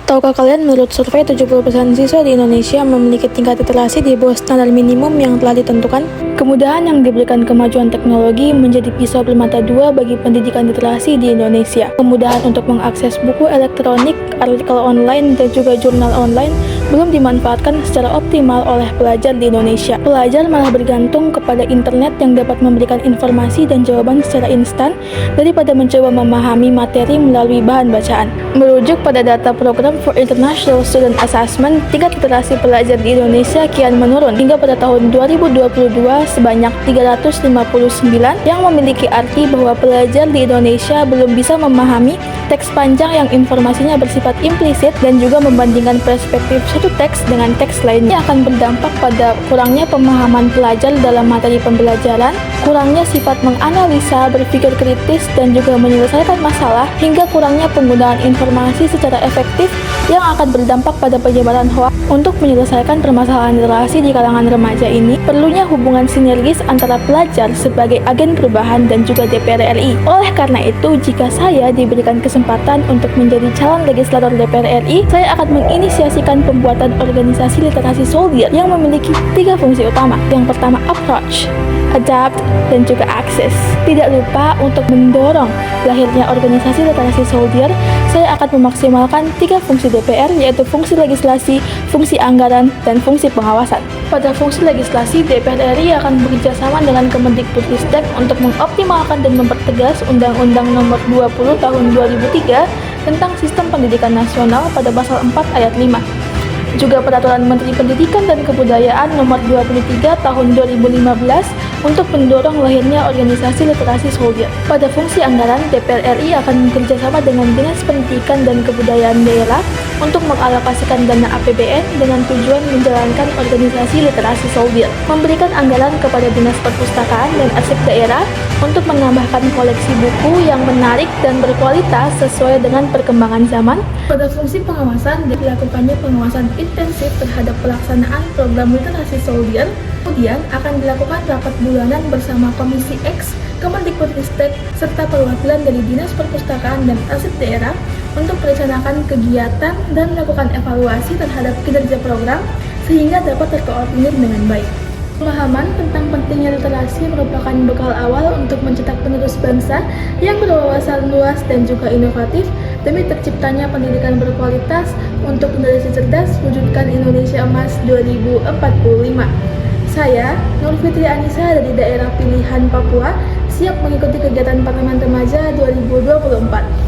Tahukah kalian menurut survei 70% siswa di Indonesia memiliki tingkat literasi di bawah standar minimum yang telah ditentukan? Kemudahan yang diberikan kemajuan teknologi menjadi pisau bermata dua bagi pendidikan literasi di Indonesia. Kemudahan untuk mengakses buku elektronik, artikel online, dan juga jurnal online belum dimanfaatkan secara optimal oleh pelajar di Indonesia. Pelajar malah bergantung kepada internet yang dapat memberikan informasi dan jawaban secara instan daripada mencoba memahami materi melalui bahan bacaan. Merujuk pada data program for International Student Assessment, tingkat literasi pelajar di Indonesia kian menurun hingga pada tahun 2022 sebanyak 359, yang memiliki arti bahwa pelajar di Indonesia belum bisa memahami teks panjang yang informasinya bersifat implisit dan juga membandingkan perspektif satu teks dengan teks lainnya akan berdampak pada kurangnya pemahaman pelajar dalam materi pembelajaran, kurangnya sifat menganalisa, berpikir kritis, dan juga menyelesaikan masalah, hingga kurangnya penggunaan informasi secara efektif yang akan berdampak pada penyebaran hoaks. Untuk menyelesaikan permasalahan literasi di kalangan remaja ini, perlunya hubungan sinergis antara pelajar sebagai agen perubahan dan juga DPR RI. Oleh karena itu, jika saya diberikan kesempatan untuk menjadi calon legislator DPR RI, saya akan menginisiasikan pembuatan organisasi literasi soldier yang memiliki 3 fungsi utama. Yang pertama, approach, adapt, dan juga access. Tidak lupa untuk mendorong lahirnya organisasi literasi soldier, saya akan memaksimalkan 3 fungsi DPR, yaitu fungsi legislasi, fungsi anggaran, dan fungsi pengawasan. Pada fungsi legislasi, DPR RI akan bekerjasama dengan Kemendikbudristek untuk mengoptimalkan dan mempertegas Undang-Undang Nomor 20 Tahun 2003 tentang Sistem Pendidikan Nasional pada pasal 4 ayat 5. Juga Peraturan Menteri Pendidikan dan Kebudayaan Nomor 23 Tahun 2015 untuk mendorong lahirnya organisasi literasi soldier. Pada fungsi anggaran, DPR RI akan bekerjasama dengan Dinas Pendidikan dan Kebudayaan daerah untuk mengalokasikan dana APBN dengan tujuan menjalankan organisasi literasi soldier, memberikan anggaran kepada Dinas Perpustakaan dan Arsip daerah untuk menambahkan koleksi buku yang menarik dan berkualitas sesuai dengan perkembangan zaman. Pada fungsi pengawasan, dilakukannya pengawasan intensif terhadap pelaksanaan program literasi soldier. Kemudian akan dilakukan rapat bulanan bersama Komisi X, Kemendikbudristek, serta perwakilan dari Dinas Perpustakaan dan Arsip daerah untuk merencanakan kegiatan dan melakukan evaluasi terhadap kinerja program sehingga dapat terkoordinir dengan baik. Pemahaman tentang pentingnya literasi merupakan bekal awal untuk mencetak penerus bangsa yang berwawasan luas dan juga inovatif demi terciptanya pendidikan berkualitas untuk generasi cerdas wujudkan Indonesia Emas 2045. Saya, Nur Fitri Anissa dari daerah pilihan Papua, siap mengikuti kegiatan Parlemen Remaja 2024.